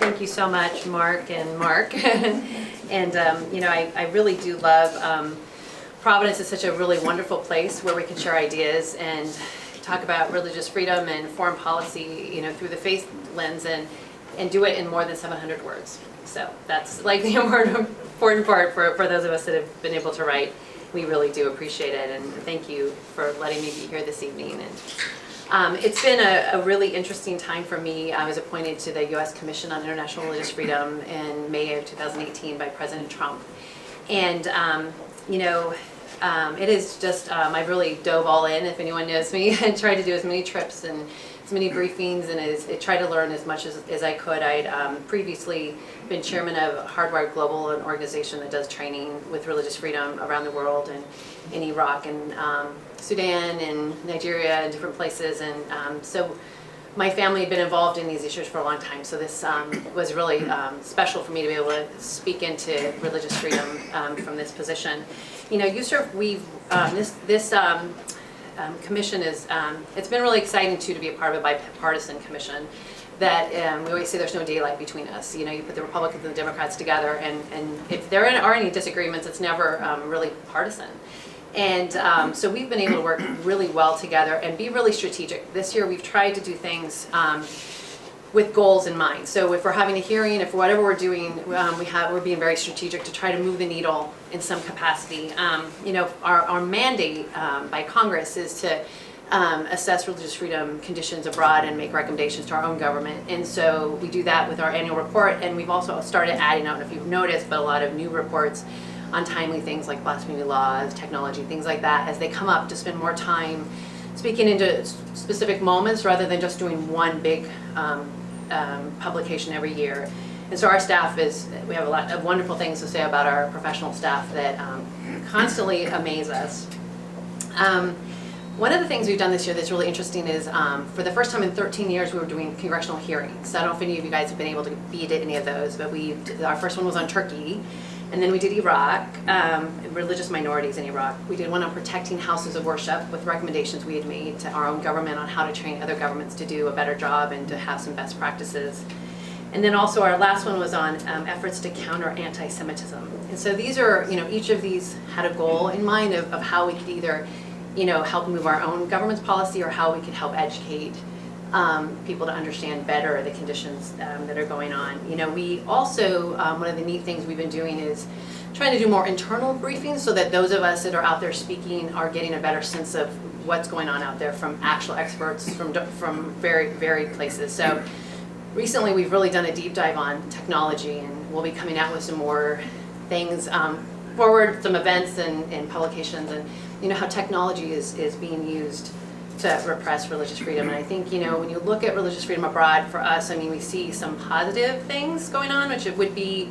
Thank you so much, Mark and Mark. And I really do love Providence is such a really wonderful place where we can share ideas and talk about religious freedom and foreign policy, through the faith lens and do it in more than 700 words. So that's like the important part for those of us that have been able to write. We really do appreciate it, and thank you for letting me be here this evening. And it's been a really interesting time for me. I was appointed to the U.S. Commission on International Religious Freedom in May of 2018 by President Trump. And, it is just, I've really dove all in, if anyone knows me, and tried to do as many trips and as many briefings and tried to learn as much as I could. I'd previously been chairman of Hardwired Global, an organization that does training with religious freedom around the world, and in Iraq and Sudan and Nigeria and different places. And so my family had been involved in these issues for a long time, so this was really special for me to be able to speak into religious freedom from this position. This commission is, it's been really exciting too to be a part of a bipartisan commission that we always say there's no daylight between us. You put the Republicans and the Democrats together, and if there are any disagreements, it's never really partisan. And so we've been able to work really well together and be really strategic. This year we've tried to do things with goals in mind. So if we're having a hearing, if whatever we're doing, we're being very strategic to try to move the needle in some capacity. Our mandate by Congress is to assess religious freedom conditions abroad and make recommendations to our own government. And so we do that with our annual report, and we've also started adding, I don't know if you've noticed, but a lot of new reports on timely things like blasphemy laws, technology, things like that, as they come up, to spend more time speaking into specific moments rather than just doing one big publication every year. And so our staff we have a lot of wonderful things to say about our professional staff that constantly amaze us. One of the things we've done this year that's really interesting is for the first time in 13 years we were doing congressional hearings. So I don't know if any of you guys have been able to be at any of those, but our first one was on Turkey. And then we did Iraq, religious minorities in Iraq. We did one on protecting houses of worship with recommendations we had made to our own government on how to train other governments to do a better job and to have some best practices. And then also our last one was on efforts to counter anti-Semitism. And so these are, each of these had a goal in mind of how we could either, help move our own government's policy or how we could help educate people to understand better the conditions that are going on. We also, one of the neat things we've been doing is trying to do more internal briefings so that those of us that are out there speaking are getting a better sense of what's going on out there from actual experts from very varied places. So recently we've really done a deep dive on technology, and we'll be coming out with some more things forward, some events and publications, and how technology is being used to repress religious freedom. And I think, when you look at religious freedom abroad, for us, we see some positive things going on, which it would be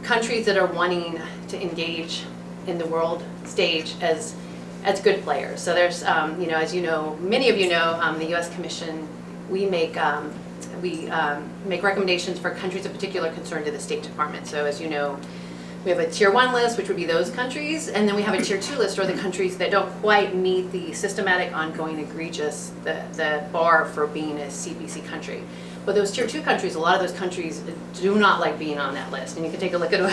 countries that are wanting to engage in the world stage as good players. So there's, as many of you know, the U.S. Commission, we make recommendations for countries of particular concern to the State Department. So as you know, we have a tier 1 list, which would be those countries, and then we have a tier 2 list, or the countries that don't quite meet the systematic, ongoing, egregious, the bar for being a CBC country. But those tier 2 countries, a lot of those countries do not like being on that list, and you can take a look at it,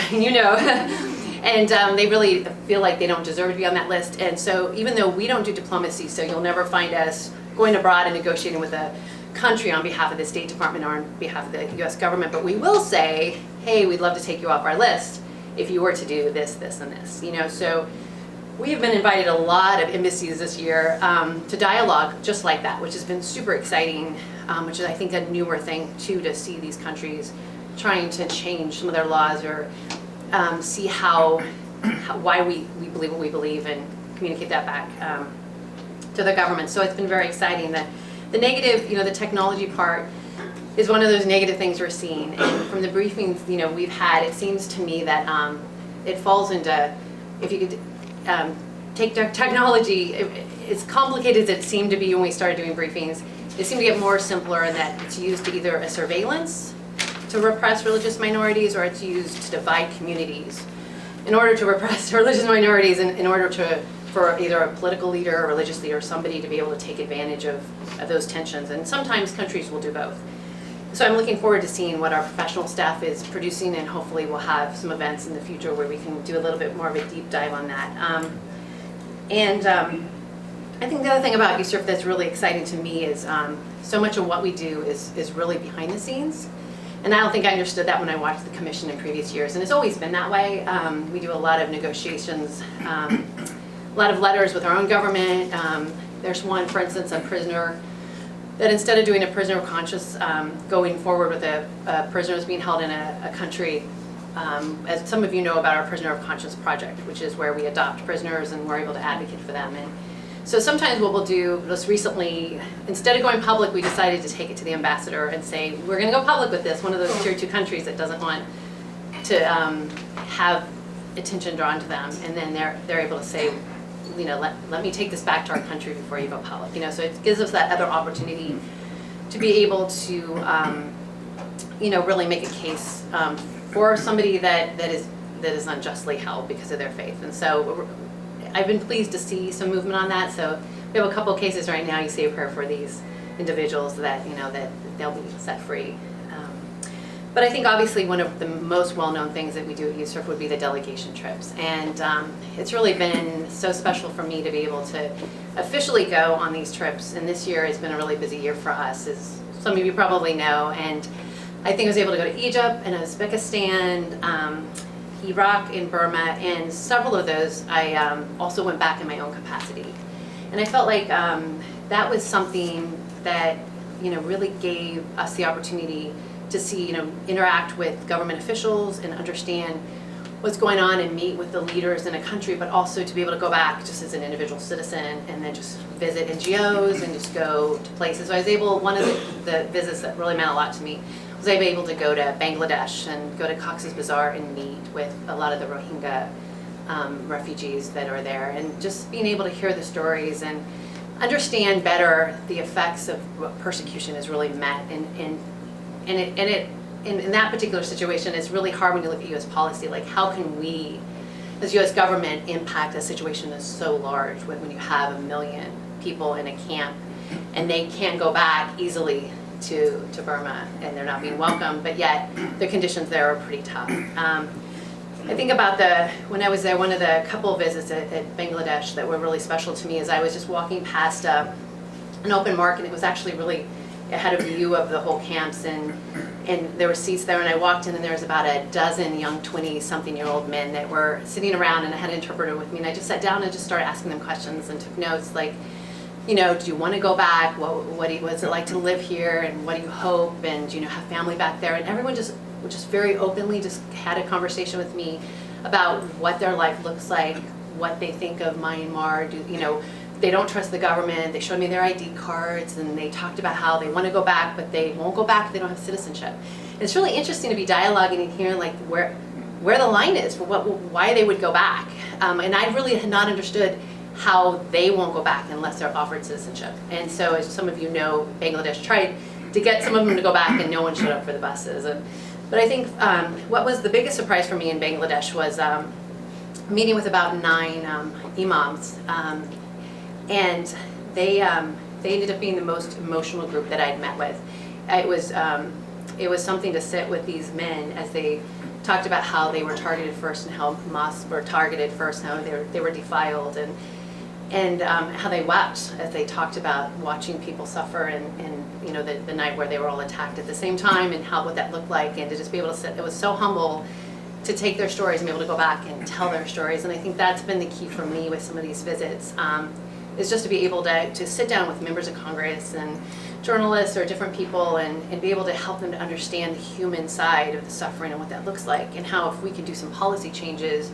and they really feel like they don't deserve to be on that list. And so even though we don't do diplomacy, so you'll never find us going abroad and negotiating with a country on behalf of the State Department or on behalf of the U.S. government, but we will say, hey, we'd love to take you off our list if you were to do this, this, and this. So we have been invited a lot of embassies this year to dialogue just like that, which has been super exciting, which is, I think, a newer thing too, to see these countries trying to change some of their laws or see why we believe what we believe and communicate that back to the government. So it's been very exciting. That the negative, the technology part is one of those negative things we're seeing. And from the briefings, we've had, it seems to me that it falls into, if you could take technology, it's complicated as it seemed to be when we started doing briefings. It seemed to get more simpler in that it's used to either as surveillance to repress religious minorities, or it's used to divide communities in order to repress religious minorities, in order for either a political leader, a religious leader, somebody to be able to take advantage of those tensions. And sometimes countries will do both. So I'm looking forward to seeing what our professional staff is producing, and hopefully we'll have some events in the future where we can do a little bit more of a deep dive on that. I think the other thing about YouSurf that's really exciting to me is so much of what we do is really behind the scenes. And I don't think I understood that when I watched the commission in previous years, and it's always been that way. We do a lot of negotiations, a lot of letters with our own government. There's one, for instance, on prisoner, that instead of doing a prisoner of conscience, going forward with a prisoner who's being held in a country, as some of you know about our Prisoner of Conscience project, which is where we adopt prisoners and we're able to advocate for them. And so sometimes what we'll do, just recently, instead of going public, we decided to take it to the ambassador and say, we're going to go public with this, one of those tier 2 countries that doesn't want to have attention drawn to them. And then they're able to say, you know, let me take this back to our country before you go public. You know, so it gives us that other opportunity to be able to, you know, really make a case for somebody that is unjustly held because of their faith. And so I've been pleased to see some movement on that. So we have a couple of cases right now. You say a prayer for these individuals that, you know, that they'll be set free. But I think obviously one of the most well-known things that we do at YouSurf would be the delegation trips. And it's really been so special for me to be able to officially go on these trips. And this year has been a really busy year for us, as some of you probably know. And I think I was able to go to Egypt and Uzbekistan, Iraq and Burma, and several of those I also went back in my own capacity. And I felt like that was something that, you know, really gave us the opportunity to see, you know, interact with government officials and understand what's going on and meet with the leaders in a country, but also to be able to go back just as an individual citizen and then just visit NGOs and just go to places. So I was able, one of the visits that really meant a lot to me was I was able to go to Bangladesh and go to Cox's Bazar and meet with a lot of the Rohingya refugees that are there, and just being able to hear the stories and understand better the effects of what persecution has really meant. In that particular situation, it's really hard when you look at U.S. policy, like how can we, as U.S. government, impact a situation that's so large when you have 1 million people in a camp and they can't go back easily to Burma and they're not being welcomed, but yet the conditions there are pretty tough. I think about when I was there, one of the couple of visits at Bangladesh that were really special to me is I was just walking past an open market, and it was actually really, it had a view of the whole camps, and there were seats there, and I walked in and there was about a dozen young 20-something-year-old men that were sitting around, and I had an interpreter with me, and I just sat down and just started asking them questions and took notes, like, you know, do you want to go back? What's it like to live here? And what do you hope? And, you know, have family back there? And everyone just very openly just had a conversation with me about what their life looks like, what they think of Myanmar. You know, they don't trust the government. They showed me their ID cards, and they talked about how they want to go back, but they won't go back if they don't have citizenship. And it's really interesting to be dialoguing and hearing like where the line is for why they would go back. And I really had not understood how they won't go back unless they're offered citizenship. And so, as some of you know, Bangladesh tried to get some of them to go back, and no one showed up for the buses. But I think what was the biggest surprise for me in Bangladesh was meeting with about 9 imams, and they ended up being the most emotional group that I'd met with. It was something to sit with these men as they talked about how they were targeted first and how mosques were targeted first, and how they were defiled, and how they wept as they talked about watching people suffer, and you know, the night where they were all attacked at the same time, and what that looked like, and to just be able to sit. It was so humble to take their stories and be able to go back and tell their stories. And I think that's been the key for me with some of these visits, is just to be able to sit down with members of Congress and journalists or different people and be able to help them to understand the human side of the suffering and what that looks like, and how if we can do some policy changes,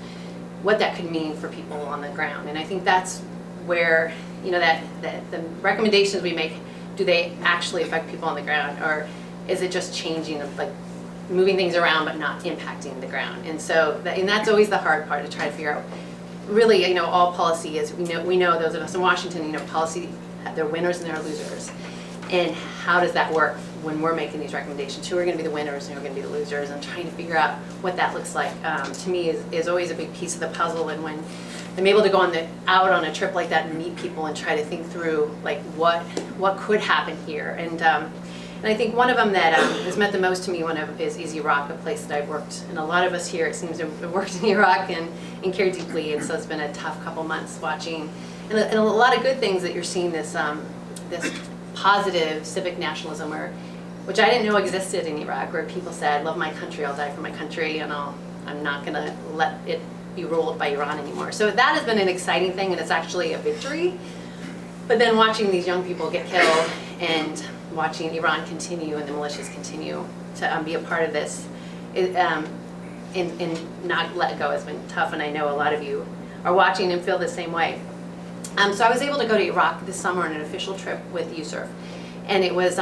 what that could mean for people on the ground. And I think that's where, you know, that the recommendations we make, do they actually affect people on the ground, or is it just changing, like moving things around but not impacting the ground? And so that's always the hard part, to try to figure out. Really, you know, all policy is, we know those of us in Washington, you know, policy, there are winners and there are losers. And how does that work when we're making these recommendations? Who are going to be the winners and who are going to be the losers? And trying to figure out what that looks like, to me, is always a big piece of the puzzle. And when I'm able to go out on a trip like that and meet people and try to think through, like, what could happen here. And And I think one of them that has meant the most to me is Iraq, a place that I've worked. And a lot of us here, it seems, have worked in Iraq and care deeply. And so it's been a tough couple months watching. And a lot of good things that you're seeing this positive civic nationalism, which I didn't know existed in Iraq, where people said, love my country, I'll die for my country, and I'm not going to let it be ruled by Iran anymore. So that has been an exciting thing, and it's actually a victory. But then watching these young people get killed and watching Iran continue and the militias continue to be a part of this and not let go has been tough, and I know a lot of you are watching and feel the same way. So I was able to go to Iraq this summer on an official trip with USERF. And it was,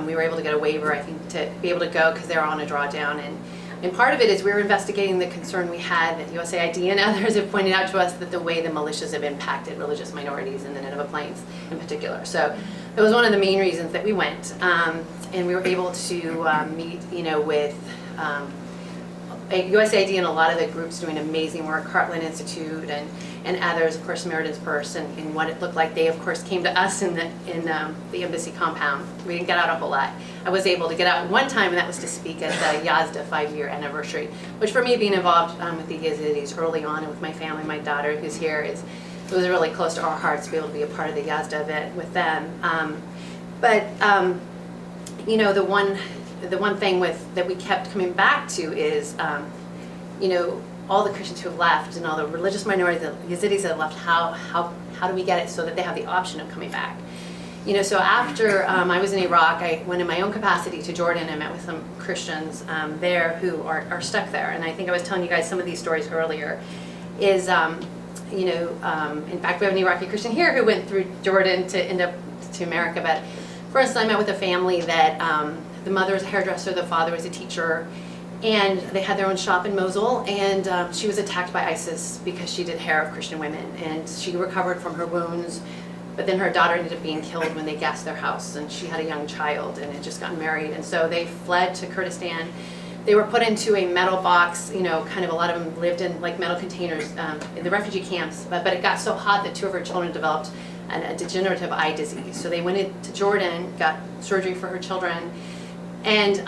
we were able to get a waiver, I think, to be able to go because they were on a drawdown. And part of it is we were investigating the concern we had that USAID and others have pointed out to us that the way the militias have impacted religious minorities in the Nineveh Plains in particular. So that was one of the main reasons that we went. And we were able to meet, with USAID and a lot of the groups doing amazing work, Heartland Institute and others, of course, Samaritan's Purse, and what it looked like. They, of course, came to us in the embassy compound. We didn't get out a whole lot. I was able to get out one time, and that was to speak at the Yazda 5-year anniversary, which for me, being involved with the Yazidis early on and with my family, my daughter who's here, it was really close to our hearts to be able to be a part of the Yazda event with them. The one thing that we kept coming back to is, all the Christians who have left and all the religious minorities, the Yazidis that have left, how do we get it so that they have the option of coming back? So after I was in Iraq, I went in my own capacity to Jordan and met with some Christians there who are stuck there. And I think I was telling you guys some of these stories earlier, in fact, we have an Iraqi Christian here who went through Jordan to end up to America. But for instance, I met with a family that the mother was a hairdresser, the father was a teacher, and they had their own shop in Mosul, and she was attacked by ISIS because she did hair of Christian women, and she recovered from her wounds, but then her daughter ended up being killed when they gassed their house, and she had a young child and had just gotten married, and so they fled to Kurdistan. They were put into a metal box, kind of a lot of them lived in like metal containers in the refugee camps, but it got so hot that 2 of her children developed a degenerative eye disease. So they went into Jordan, got surgery for her children, and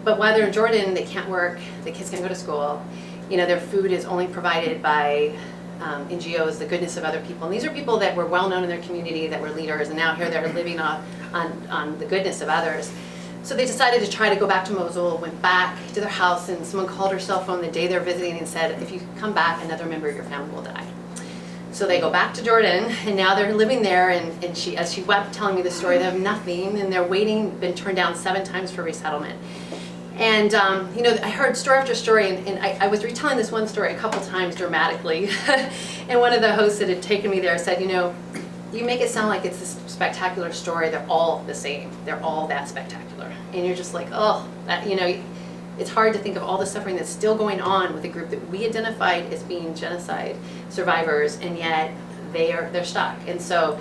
but while they're in Jordan, they can't work, the kids can't go to school. Their food is only provided by NGOs, the goodness of other people. And these are people that were well known in their community, that were leaders, and now here they're living on the goodness of others. So they decided to try to go back to Mosul, went back to their house, and someone called her cell phone the day they're visiting and said, if you come back, another member of your family will die. So they go back to Jordan, and now they're living there, and she, as she wept telling me the story, they have nothing, and they're waiting, been turned down 7 times for resettlement. And, I heard story after story, and I was retelling this one story a couple times dramatically, and one of the hosts that had taken me there said, you make it sound like it's this spectacular story, they're all the same, they're all that spectacular. And you're just like, oh, that, it's hard to think of all the suffering that's still going on with a group that we identified as being genocide survivors, and yet they're stuck. And so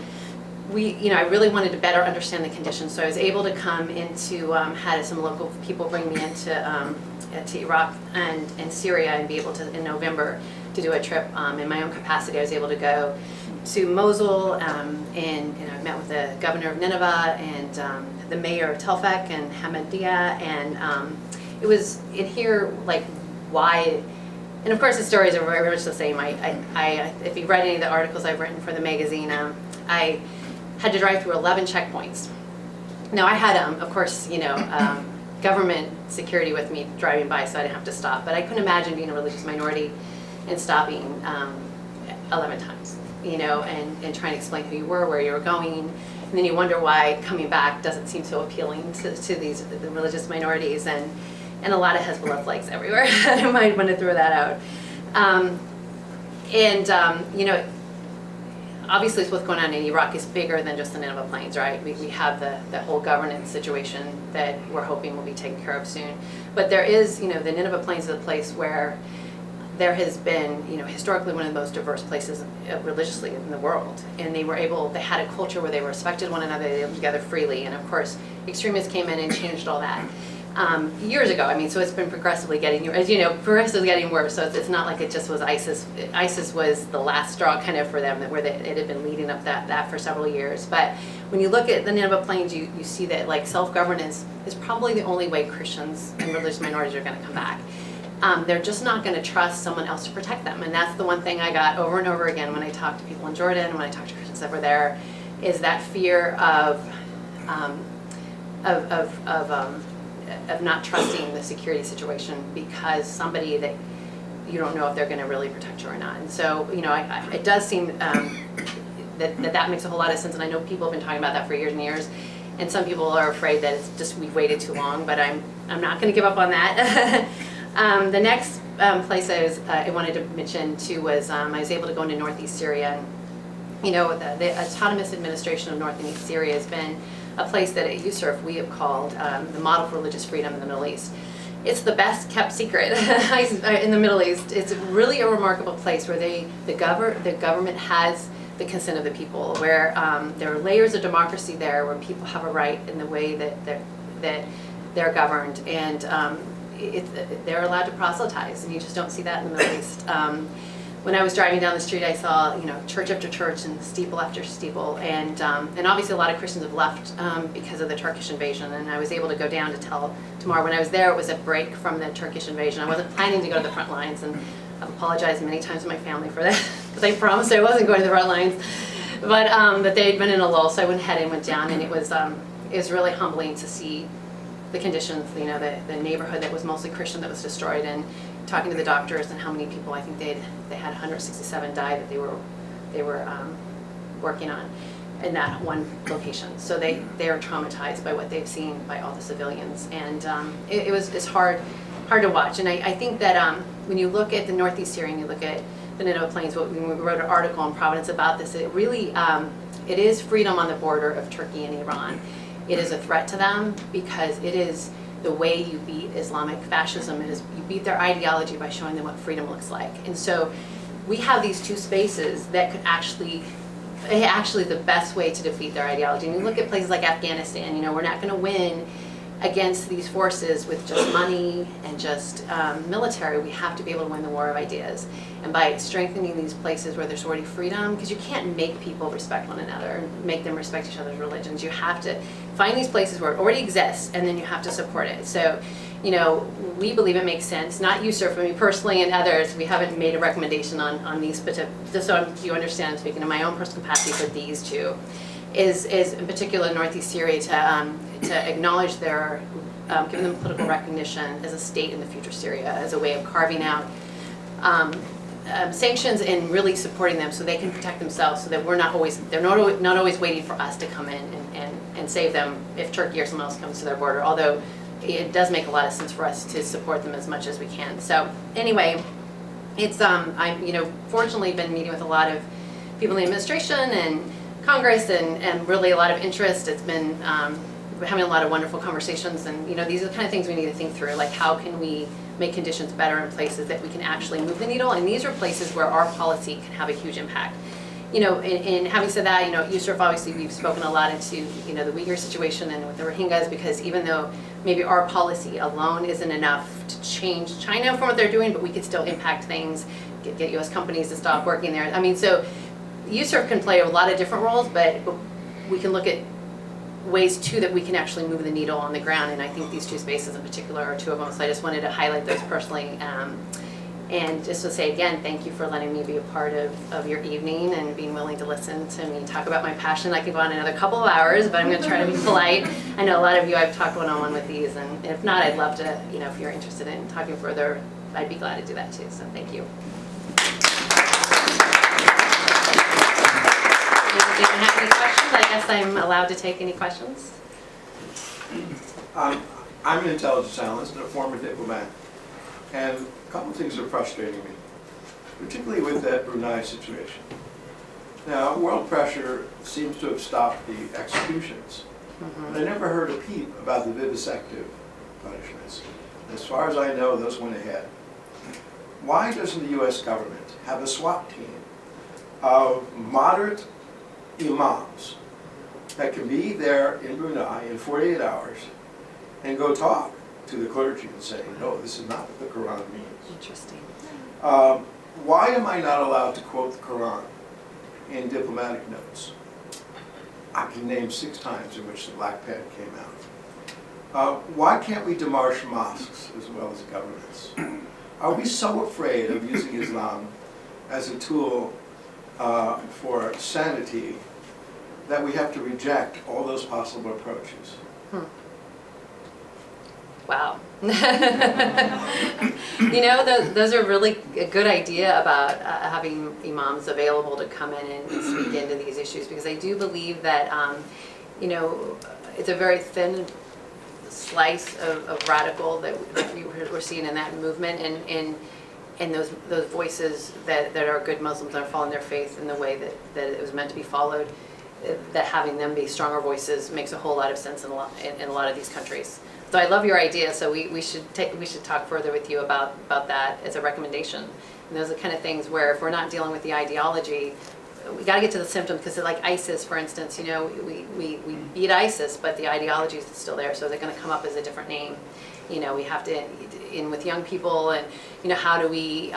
I really wanted to better understand the conditions. So I was able to come into, had some local people bring me into to Iraq and Syria, and be able to, in November, to do a trip in my own capacity. I was able to go to Mosul, and I met with the governor of Nineveh and the mayor of Telfek and Hamadia, and it was in here, like, why, and of course the stories are very much the same. If you've read any of the articles I've written for the magazine, I had to drive through 11 checkpoints. Now I had, of course, government security with me driving by, so I didn't have to stop, but I couldn't imagine being a religious minority and stopping 11 times, and trying to explain who you were, where you were going. And then you wonder why coming back doesn't seem so appealing to the religious minorities, and a lot of Hezbollah flags everywhere. I might want to throw that out. Obviously what's going on in Iraq is bigger than just the Nineveh Plains, right? We have the whole governance situation that we're hoping will be taken care of soon. But there is, the Nineveh Plains is a place where there has been, historically one of the most diverse places religiously in the world. And they had a culture where they respected one another, they lived together freely. And of course, extremists came in and changed all that. years ago. I mean, so it's been progressively getting, as you know, progressively getting worse. So it's not like it just was ISIS. ISIS was the last straw kind of for them, it had been leading up that for several years. But when you look at the Nineveh Plains, you see that like self-governance is probably the only way Christians and religious minorities are going to come back. They're just not going to trust someone else to protect them. And that's the one thing I got over and over again when I talked to people in Jordan, when I talked to Christians that were there, is that fear of not trusting the security situation because somebody that you don't know if they're going to really protect you or not. And so, you know, it does seem that makes a whole lot of sense. And I know people have been talking about that for years and years. And some people are afraid that it's just we've waited too long. But I'm not going to give up on that. The next place I wanted to mention too was I was able to go into northeast Syria. And, you know, the autonomous administration of north and east Syria has been a place that at USERF we have called the model for religious freedom in the Middle East. It's the best kept secret in the Middle East. It's really a remarkable place where the government has the consent of the people, where there are layers of democracy there, where people have a right in the way that they're governed, and they're allowed to proselytize, and you just don't see that in the Middle East. When I was driving down the street, I saw, you know, church after church and steeple after steeple, and obviously a lot of Christians have left because of the Turkish invasion. And I was able to go down to tell Tamar when I was there, it was a break from the Turkish invasion. I wasn't planning to go to the front lines, and I've apologized many times to my family for that because I promised I wasn't going to the front lines. But they had been in a lull, so I went ahead and went down, and it was really humbling to see the conditions, you know, the neighborhood that was mostly Christian that was destroyed, and talking to the doctors and how many people, I think they had 167 die that they were working on in that one location. So they are traumatized by what they've seen by all the civilians, and it's hard to watch. And I think that when you look at the northeast Syria and you look at the Nineveh Plains, we wrote an article in Providence about this. It really it is freedom on the border of Turkey and Iran. It is a threat to them because it is the way you beat Islamic fascism. Is you beat their ideology by showing them what freedom looks like. And so we have these two spaces that could actually the best way to defeat their ideology. And you look at places like Afghanistan, you know, we're not going to win against these forces with just money and just military. We have to be able to win the war of ideas. And by strengthening these places where there's already freedom, because you can't make people respect one another and make them respect each other's religions. You have to find these places where it already exists, and then you have to support it. So, you know, we believe it makes sense. Not USERF, but me personally and others, we haven't made a recommendation on these, but just so you understand, I'm speaking in my own personal capacity for these two, is in particular Northeast Syria to acknowledge their, giving them political recognition as a state in the future Syria, as a way of carving out sanctions and really supporting them so they can protect themselves, so that they're not always waiting for us to come in and save them if Turkey or someone else comes to their border, although it does make a lot of sense for us to support them as much as we can. So anyway, it's I've, you know, fortunately been meeting with a lot of people in the administration and Congress, and really a lot of interest. It's been we're having a lot of wonderful conversations, and you know, these are the kind of things we need to think through, like how can we make conditions better in places that we can actually move the needle, and these are places where our policy can have a huge impact. You know, in having said that, you know, USERF, obviously we've spoken a lot into, you know, the Uyghur situation and with the Rohingyas, because even though maybe our policy alone isn't enough to change China from what they're doing, but we could still impact things, get US companies to stop working there. I mean, so USERF can play a lot of different roles, but we can look at ways too that we can actually move the needle on the ground, and I think these two spaces in particular are two of them, so I just wanted to highlight those personally. And just to say again, thank you for letting me be a part of your evening and being willing to listen to me talk about my passion. I could go on another couple of hours, but I'm going to try to be polite. I know a lot of you I've talked one-on-one with these, and if not, I'd love to, you know, if you're interested in talking further, I'd be glad to do that too, so thank you. Does anyone have any questions? I guess I'm allowed to take any questions. I'm an intelligence analyst and a former diplomat, and a couple of things are frustrating me, particularly with that Brunei situation. Now, world pressure seems to have stopped the executions, but I never heard a peep about the vivisective punishments. As far as I know, those went ahead. Why doesn't the U.S. government have a SWAT team of moderate imams that can be there in Brunei in 48 hours and go talk to the clergy and say, no, this is not what the Quran means. Interesting. Why am I not allowed to quote the Quran in diplomatic notes? I can name 6 times in which the black pen came out. Why can't we demarche mosques as well as governments? Are we so afraid of using Islam as a tool for sanity that we have to reject all those possible approaches? Wow. You know, those are really a good idea about having imams available to come in and speak into these issues, because I do believe that, you know, it's a very thin slice of radical that we're seeing in that movement, and those voices that are good Muslims that are following their faith in the way that it was meant to be followed, that having them be stronger voices makes a whole lot of sense in a lot of these countries. So I love your idea. So we should talk further with you about that as a recommendation. And those are the kind of things where if we're not dealing with the ideology, we got to get to the symptoms, because like ISIS, for instance, you know, we beat ISIS, but the ideology is still there. So they're going to come up as a different name. You know, we have to in with young people, and you know, how do we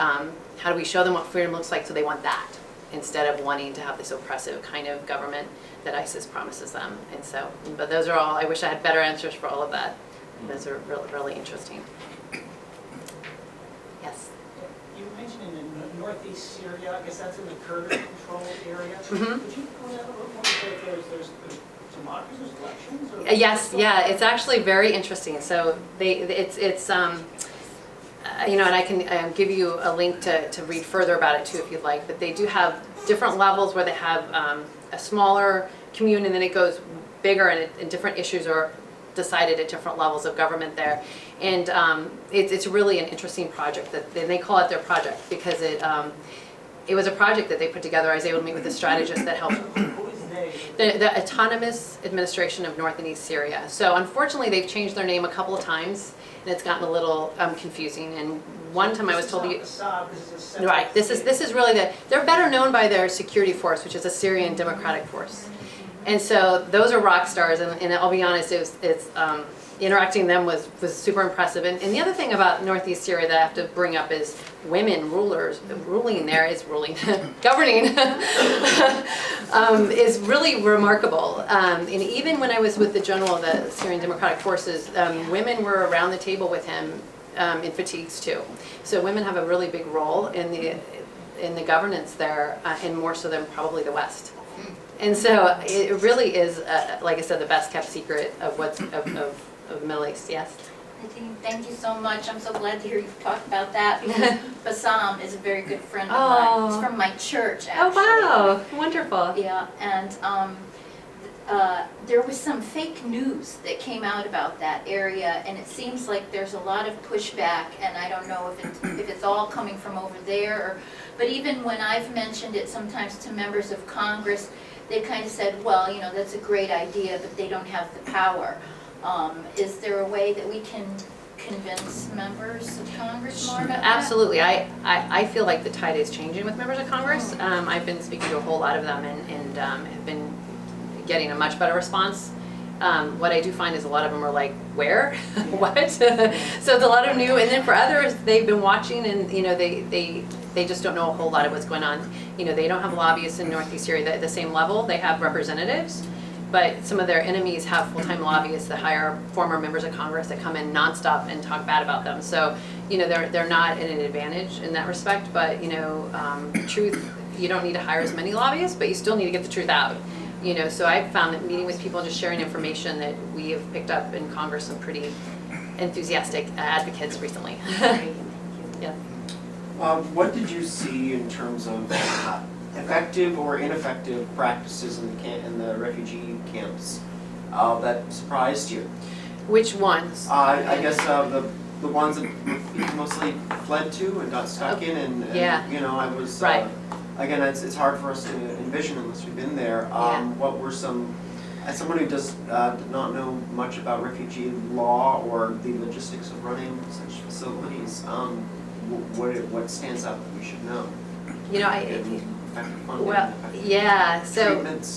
show them what freedom looks like so they want that, instead of wanting to have this oppressive kind of government that ISIS promises them. And so, but those are all, I wish I had better answers for all of that. Those are really, really interesting. Yes? You mentioned in northeast Syria, I guess that's in the Kurdish-controlled area. Mm-hmm. Could you point out a little more if there's democracy, there's elections? Or Yes, yeah, it's actually very interesting. So it's you know, and I can give you a link to read further about it too if you'd like, but they do have different levels where they have a smaller commune, and then it goes bigger, and different issues are decided at different levels of government there. And it's really an interesting project, that they call it their project because it was a project that they put together. I was able to meet with a strategist that helped. who is they? The Autonomous Administration of North and East Syria. So unfortunately they've changed their name a couple of times, and it's gotten a little confusing. And one time I was told right, this is really they're better known by their security force, which is a Syrian Democratic Force. And so those are rock stars, and I'll be honest, it's interacting with them was super impressive. And the other thing about Northeast Syria that I have to bring up is women governing is really remarkable. And even when I was with the general of the Syrian Democratic Forces, women were around the table with him in fatigues too. So women have a really big role in the governance there, and more so than probably the West. And so it really is, like I said, the best kept secret of of Middle East. Yes. Nadine, thank you so much. I'm so glad to hear you talk about that, because Bassam is a very good friend of mine. He's from my church, actually. Oh wow, wonderful. Yeah, and there was some fake news that came out about that area, and it seems like there's a lot of pushback, and I don't know if it's all coming from over there, but even when I've mentioned it sometimes to members of Congress, they kind of said, well, you know, that's a great idea, but they don't have the power. Is there a way that we can convince members of Congress more about that? Absolutely. I feel like the tide is changing with members of Congress. I've been speaking to a whole lot of them, and have been getting a much better response. What I do find is a lot of them are like, where? What? So it's a lot of new, and then for others, they've been watching, and you know, they just don't know a whole lot of what's going on. You know, they don't have lobbyists in Northeast Syria at the same level. They have representatives, but some of their enemies have full-time lobbyists that hire former members of Congress that come in nonstop and talk bad about them. So, you know, they're not at an advantage in that respect, but you know, truth, you don't need to hire as many lobbyists, but you still need to get the truth out. You know, so I've found that meeting with people and just sharing information that we have picked up in Congress, some pretty enthusiastic advocates recently. Yeah. What did you see in terms of effective or ineffective practices in the refugee camps that surprised you? Which ones? I guess the ones that people mostly fled to and got stuck in, and yeah. You know, I was right. Again, it's hard for us to envision unless we've been there. Yeah. What were some, as someone who does not know much about refugee law or the logistics of running such facilities, what stands out that we should know? You know, well, yeah. So, treatments.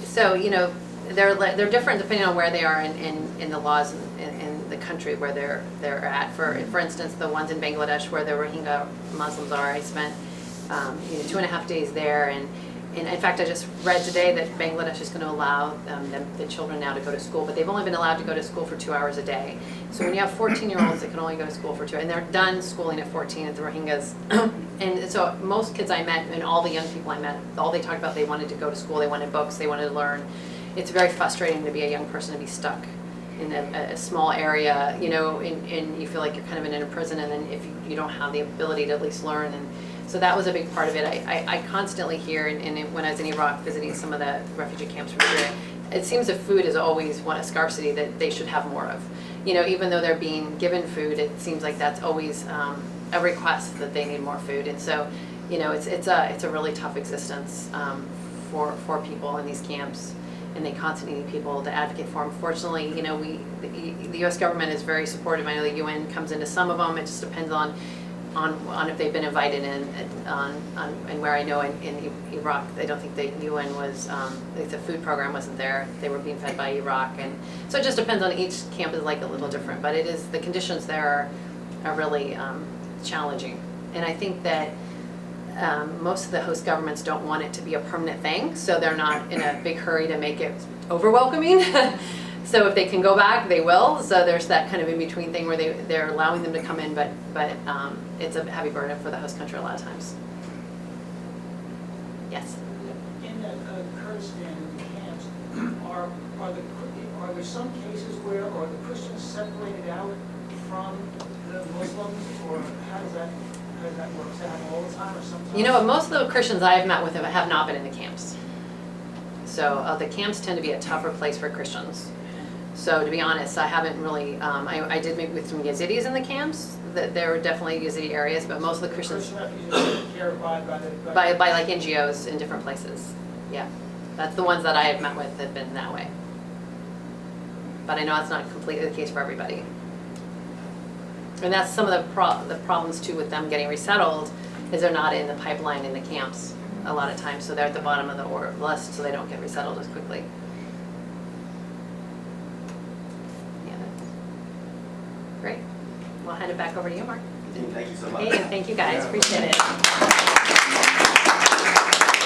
so you know, they're different depending on where they are in the laws and the country where they're at. For instance, the ones in Bangladesh where the Rohingya Muslims are, I spent 2.5 days there, and in fact I just read today that Bangladesh is going to allow the children now to go to school, but they've only been allowed to go to school for 2 hours a day. So when you have 14-year-olds that can only go to school for 2, and they're done schooling at 14 at the Rohingyas, and so most kids I met and all the young people I met, all they talked about, they wanted to go to school, they wanted books, they wanted to learn. It's very frustrating to be a young person to be stuck in a small area, and you feel like you're kind of in a prison, and then if you don't have the ability to at least learn. And so that was a big part of it. I constantly hear, and when I was in Iraq visiting some of the refugee camps from Syria, it seems that food is always a scarcity that they should have more of. Even though they're being given food, it seems like that's always a request that they need more food. And so, it's a really tough existence for people in these camps, and they constantly need people to advocate for them. Fortunately, the U.S. government is very supportive. I know the UN comes into some of them. It just depends on if they've been invited in. And where I know in Iraq, I don't think the UN was, the food program wasn't there. They were being fed by Iraq, and so it just depends on each camp is like a little different. But the conditions there are really challenging, and I think that most of the host governments don't want it to be a permanent thing, so they're not in a big hurry to make it over-welcoming. So if they can go back, they will. So there's that kind of in-between thing where they're allowing them to come in, but it's a heavy burden for the host country a lot of times. Yes? In the Kurdistan camps, are there some cases where are the Christians separated out from the Muslims, or how does that work? Does that happen all the time, or sometimes? Most of the Christians I've met with have not been in the camps. So the camps tend to be a tougher place for Christians. So to be honest, I haven't really, I did meet with some Yazidis in the camps. There were definitely Yazidi areas, but most of the Christians, Christian refugees are cared by like NGOs in different places. Yeah, that's the ones that I have met with have been that way. But I know it's not completely the case for everybody. And that's some of the problems too with them getting resettled, is they're not in the pipeline in the camps a lot of times, so they're at the bottom of the list, so they don't get resettled as quickly. Yeah, that's great. We'll hand it back over to you, Mark. Thank you so much. Hey, thank you guys, Yeah. appreciate it.